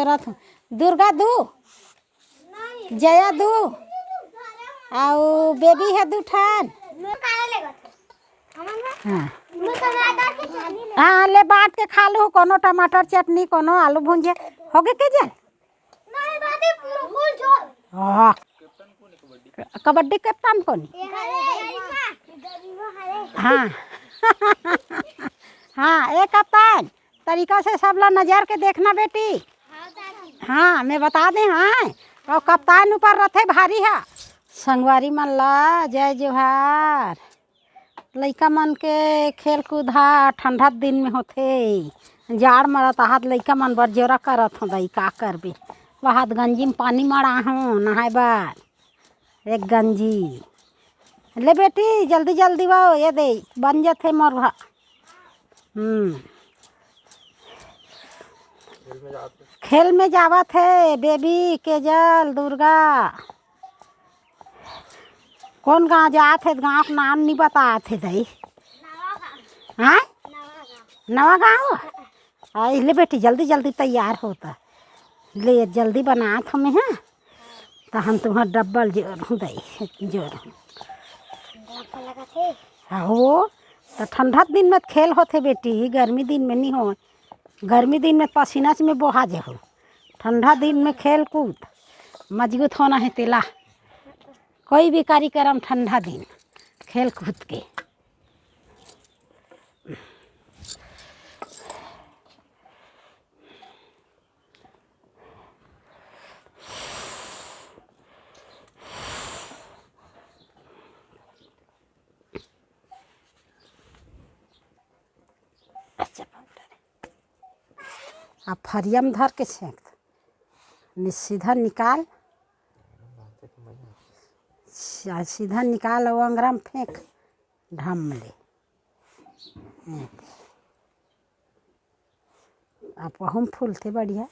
रथ दुर्गा दू जया दू आउ बेबी है दू ठान। हाँ ले बांट के खा लू कोनो टमाटर चटनी कोनो आलू भुंजिया हो गए के जल कबड्डी कप्तान कौन। हाँ हाँ एक कप्तान तरीका से सब ला नजर के देखना बेटी। हाँ मैं बता दे। हाँ और कप्तान ऊपर रथे भारी है। संगवारी मन ला जय जोहार। लइका मन के खेल कूद हा ठंडा दिन में होथे। जाड़ मरत हाथ लइका मन बर जोरा करत हो दई का करबे। वहाद गंजी में पानी मड़ा हूँ नहाए बार एक गंजी ले बेटी जल्दी जल्दी वाओ ये दे बन जाते मोर भा। खेल में जावत है बेबी केजल दुर्गा। कौन गाँव जात है गाँव का नाम नहीं बताते दई। हाँ नवा गाँव ले बेटी जल्दी जल्दी तैयार होता ले जल्दी बनात हमें। हाँ तो हम तुम्हारा डब्बल जोर हूँ दई जोर हूँ। हो तो ठंडा दिन में खेल होते बेटी गर्मी दिन में नहीं हो। गर्मी दिन में पसीना से में बहा जाओ। ठंडा दिन में खेल कूद मजबूत होना है तेला कोई भी कार्यक्रम ठंडा दिन खेल कूद के। अब फरियम धर के छेक सीधा निकाल सीधा निकाल और अंगरा में फेंक ढम ले। अब हम फूलते बढ़िया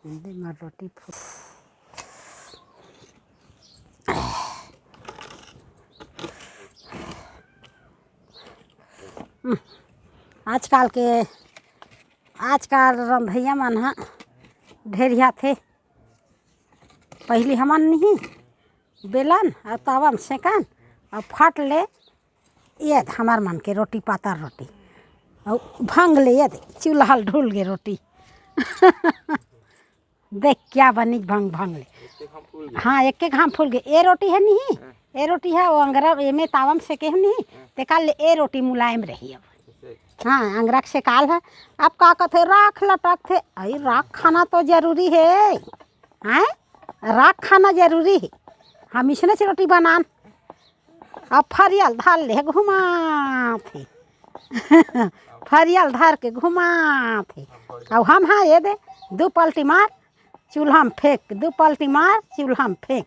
दे मार रोटी फूल। आजकल रंधैया मन हा ढेरिया थे। पहले हमन नहीं बेलन और तवा में सेकन और फट ले ये हमार मन के रोटी पातर रोटी और भंग ले ये चूल्हा ढूल गए रोटी। देख क्या बनी भंग भंग ले। हाँ एक घाम फूल गए। ए रोटी है नहीं ए रोटी है वो अंगरा में तावा में सेके है नहीं ते काल ले ए रोटी मुलायम रही। अब हाँ अंगरा से काल है। अब का कहते राख लटक थे अरे राख खाना तो जरूरी है। हैं राख खाना जरूरी है। हम इसने से रोटी बनान अब फरियल धर ले घुमा थे। फरियल धर के घुमा थे अब हम हाँ ये दे दो पलटी मार चूल्हा में फेंक दो पलटी मार चूल्हा में फेंक।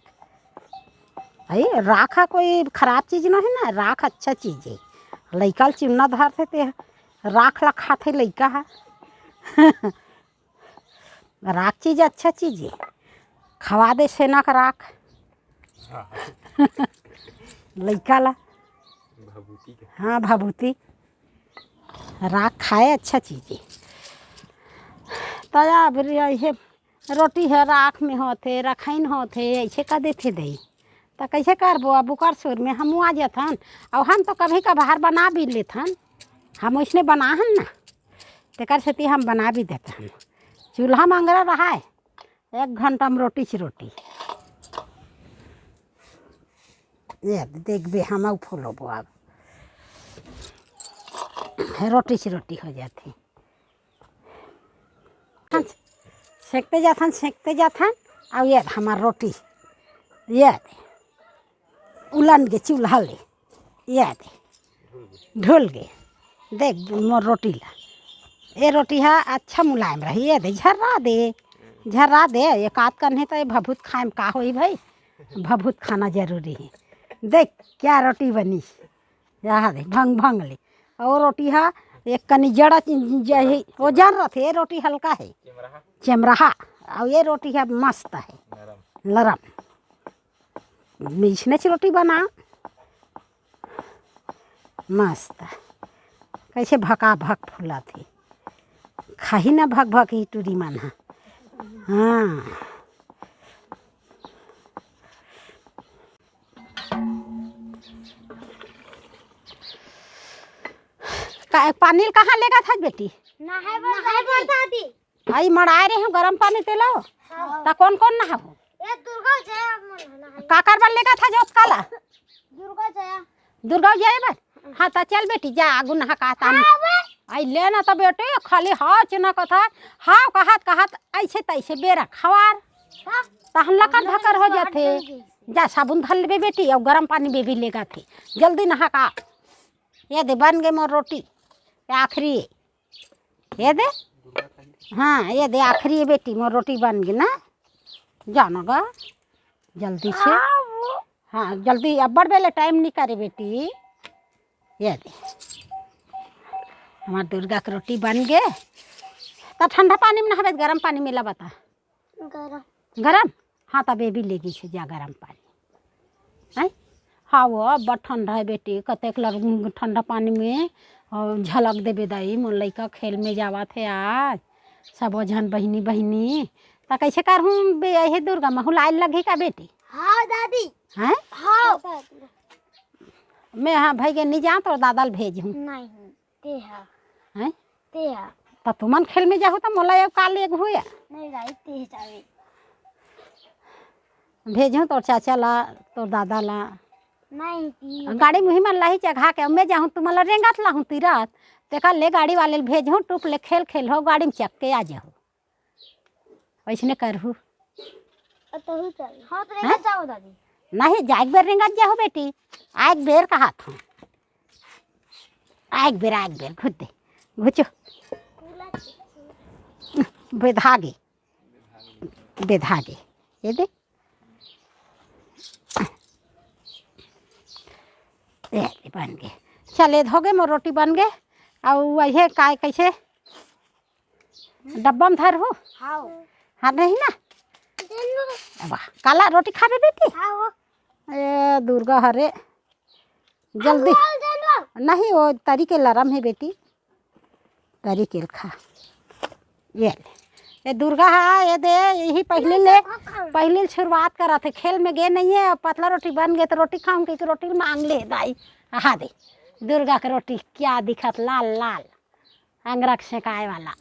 अरे राखा कोई खराब चीज़ नहीं है ना राख अच्छा चीज़ है। लइका चुनना धरते ते राख ला खाते लइका है। राख चीज़ अच्छा चीज़ है खवा दे सेना का राख लइका ला। हाँ भभूति राख खाए अच्छा चीज़ है। तया अब ये रोटी है राख में होते रखैन होते ऐसे का देते दही तो कैसे करबो। अब बुकर सुर में हम आ जाथन और हम तो कभी कभार बना भी लेथन। हम उसने बना हन ना तेकर सेती हम बना भी देते। चूल्हा में अंगरा रहा है 1 घंटा में रोटी से रोटी ये देख बे हम फूलो बो अब रोटी से रोटी हो जाती। सेकते जाथन और ये हमार रोटी ये उलन के चूल्हा ले ये ढुल गए। देख मोर रोटी ला ये रोटी है अच्छा मुलायम रही ये दे झर्रा दे एक आध करने तो ये भभूत खाए में का होई भाई। भभूत खाना जरूरी है। देख क्या रोटी बनी यहाँ दे भंग भंग ले और रोटी है एक कनी जड़ा वो जान रहा थे। ये रोटी हल्का है चमराहा और ये रोटी है मस्त है नरम। मिसने से रोटी बना मस्त कैसे भका भक फूला थी खाही ना भक भक ही टूरी मन हा हाँ पानी कहाँ लेगा था बेटी? आई मड़ा रही हूँ गरम पानी तेलो। ता कौन कौन नहा हो? काकर बन लेगा था जोत काला दुर्गा जया बन। हाँ ता चल बेटी जा आगू नहा कहता आई लेना तो बेटे खाली हाँ चुना कथा हाँ कहत ऐसे तैसे बेरा खवार तहन लकर ढकर हो जाते। जा साबुन धर ले बेटी और गर्म पानी में भी लेगा थे जल्दी नहा का। ये दे बन गए मोर रोटी आखिरी ये दे। हाँ ये दे आखिरी है बेटी मोर रोटी बन गई ना जाना गा जल्दी से। हाँ जल्दी अब बड़ बेले टाइम नहीं करे बेटी। ये दे हमार दुर्गा की रोटी बन गए। तो ठंडा पानी में नहावे गरम पानी में ला बता गरम। हाँ तब ये भी लेगी से जा गरम पानी है। हाँ वो बड़ ठंडा है बेटी कतेक लग ठंडा पानी में झलक देवे दाई मोर लइका खेल में जावा थे आज सब जन बहिनी बहिनी ता कैसे करहूँ ये दुर्गा महू लाइन लगी का बेटी? हाँ दादी हैं हाँ मैं हाँ भाई के नहीं जा तो दादा भेज हूँ नहीं हैं तेहा तो तुमन खेल में जाहू तो मोला ये काल एक हुआ नहीं राई तेह जावे भेजूँ तो चाचा ला तो दादा ला नहीं ती गाड़ी मुही मन लाही चढ़ा के मैं जाऊँ तुम्हारा रेंगात लाहूँ तीरथ देखा ले गाड़ी वाले भेजूँ टूप ले खेल हो गाड़ी में चक के आ जाओ वैसने करहू तो चल हाँ तो रेंगा जाओ दादी नहीं जाग बेर रेंगात जाओ बेटी आग बेर कहा था आग बेर घुस दे घुचो बेधागे ये दे बन गए। चले हो गए मोर रोटी बन गए और ये काय कैसे डब्बा में धर हो हाँ नहीं ना वाह काला रोटी खाबे बेटी। ए दुर्गा हरे जल्दी नहीं वो तरी के लरम है बेटी तरी के खा ये दुर्गा है ये दे यही पहले शुरुआत करा थे खेल में गए नहीं है पतला रोटी बन गए तो रोटी खाऊंगी कि रोटी मांग ले दाई। हाँ दे दुर्गा की रोटी क्या दिखत लाल लाल अंगरख सेकाए वाला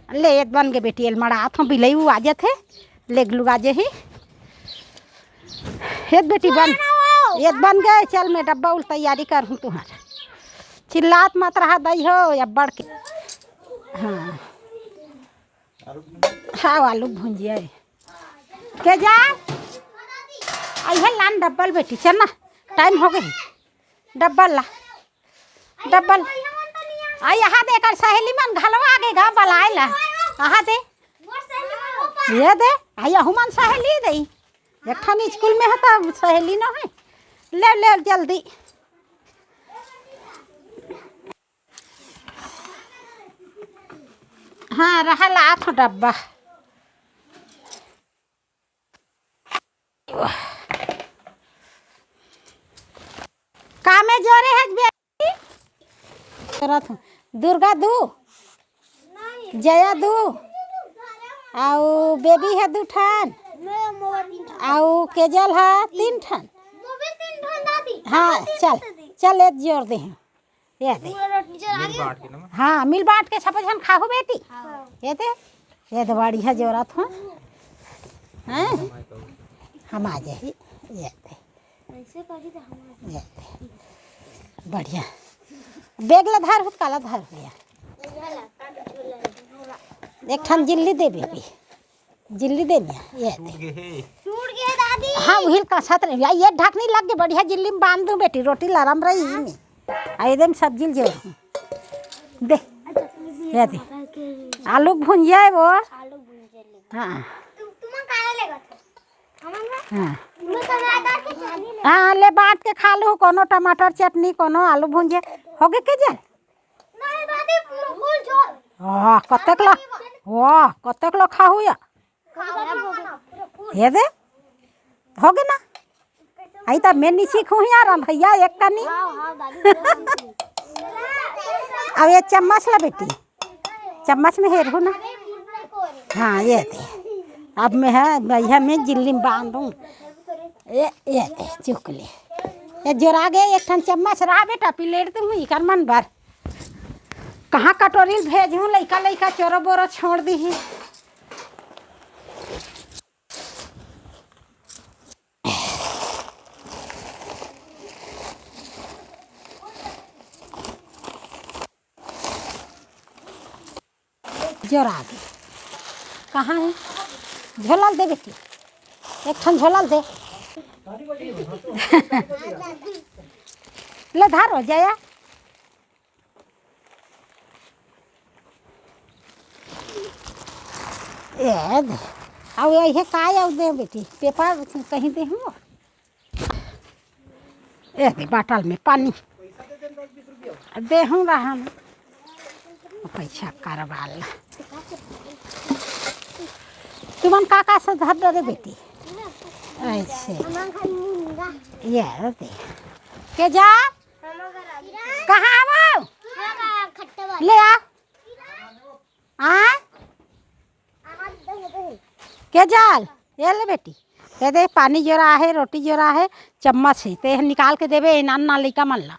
ले एक बन गए बेटी एलमड़ा हाथों बिलई आ जाते लेग लुगा जे ही एक बेटी बन गए। चल मैं डब्बा उल तैयारी कर हूँ तुम्हारा चिल्लात मत रहा दई हो या बढ़ के। हाँ हाँ आलू भुंजिया के जा अहे लान डब्बल बेटी चल ना टाइम हो गई डब्बल आ यहाँ दे कर सहेली मन घलवा आगे गा बलाए ला कहाँ दे ये दे आया हुमन सहेली दे एक ठन स्कूल में है तो सहेली न है ले जल्दी। हाँ रहा लात डब्बा कामे जोरे है बेटी दुर्गा दू जया दू आउ बेबी है 2 ठन आउ केजल है 3 ठन। हाँ चल एक जोड़ दे ये दे हाँ मिल बांट के सब जन खाओ बेटी ये दे बढ़िया जोरत हो हैं हम आ जाए ये दे बढ़िया बेगला धार हो काला धार हो एक ठन जिल्ली दे बेबी जिल्ली दे ये दे दादी हाँ वही का साथ ये ढकनी लग गई बढ़िया जिल्ली में बांध दूँ बेटी रोटी लरम रही में एकदम सब्जी जो दे ये दे आलू भुंजिया है वो हाँ हाँ ले बांट के खा लो कोनो टमाटर चटनी कोनो आलू भुंजिया हो गए के जल कतक लो खाऊ या ये दे हो गए ना आई तब मैं नहीं सीखूँ यार भैया एक का नहीं अब ये चम्मच ला बेटी चम्मच में हेर हो ना हाँ ये दे अब मैं है भैया में जिल्ली में बांधूँ ये दे चुक ले ये जोरा गए एक ठन चम्मच रहा बेटा प्लेट दूँ ही कर मन भर कहाँ कटोरी भेजूँ लइका लइका चोरो बोरो छोड़ दी ही जोरा दे कहाँ है झोलाल दे बेटी एक ठन झोलाल दे ले धार हो जाया ये दे अब ये काय अब दे बेटी पेपर कहीं दे हूँ ये दे बाटल में पानी दे हूँ रहा पैसा करवाल तुमन काका से धर दे बेटी ऐसे ये दे के जा कहाँ आओ ले आ के जाल ये ले बेटी ये दे पानी जोरा है रोटी जोरा है चम्मच है ते निकाल के देवे नान ना लिका मन ला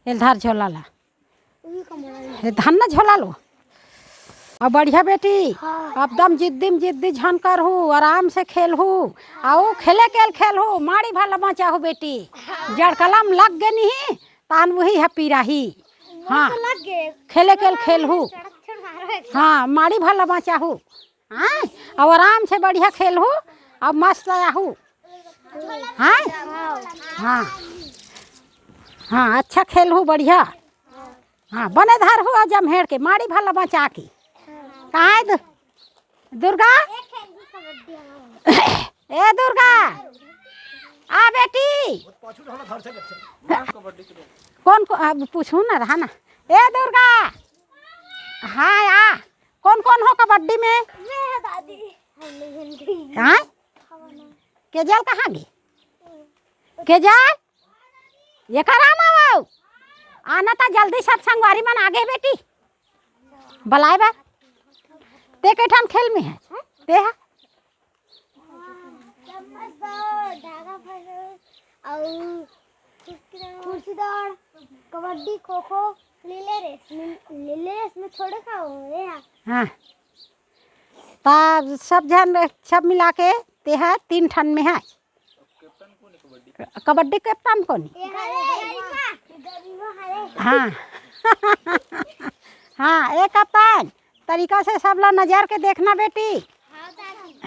ये धर झोला ला ये धान ना झोला लो अब बढ़िया बेटी एकदम जिद्दी झन कर हूँ आराम से खेल हूँ आओ खेले खेल हूँ माड़ी भाला बचा हूँ बेटी जड़ कलम लग गए नहीं तान वही है पीरा ही हाँ खेले खेल हूँ हाँ माड़ी भाला बचा हूँ हाँ अब आराम से बढ़िया खेल हूँ अब मस्त आया हूँ हाँ हाँ हाँ अच्छा खेल हूँ बढ़िया हाँ बने धार हुआ जमहेड़ के माड़ी भाला बचा की कहाँ है दुर्गा ए दुर्गा आ बेटी कौन को पूछूँ ना रहा ना ए दुर्गा हाँ आ कौन कौन हो कबड्डी में हाँ केजल कहाँ गई केजल ये कराना वो आना था जल्दी सब संगवारी मन आगे बेटी बलाए बा ते कैठान खेल में है ते है कुर्सी दौड़ कबड्डी खो खो लीले रेस में थोड़े खाओ हाँ ता सब मिला के ते है 3 ठन में है कबड्डी कैप्टन कौन हाँ हाँ एक कप्तान तरीका से सब लोग नजर के देखना बेटी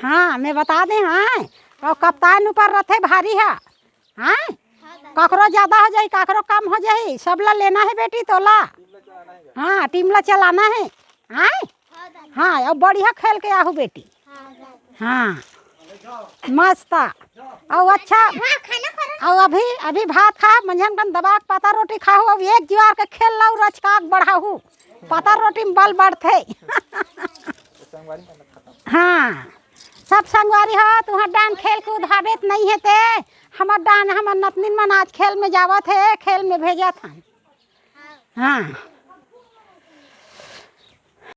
हाँ मैं बता दें हाँ और कप्तान ऊपर रहते भारी है हाँ काकरो ज्यादा हो जाए काकरो कम हो जाए सब ला लेना है बेटी तोला हाँ टीम ला चलाना है हाँ हाँ अब बढ़िया खेल के आहू बेटी हाँ मस्त और अच्छा और अभी भात खा मंझन कन दबा पता रोटी खाओ अब एक जुआर के खेल लो रचकाक बढ़ाऊ पता रोटी में बल बढ़ते हाँ सब संगवारी हो तुहार डान खेल कूद हावेत नहीं है ते हमार डान हमार नतनीन मन आज खेल में जावत है खेल में भेजा था हाँ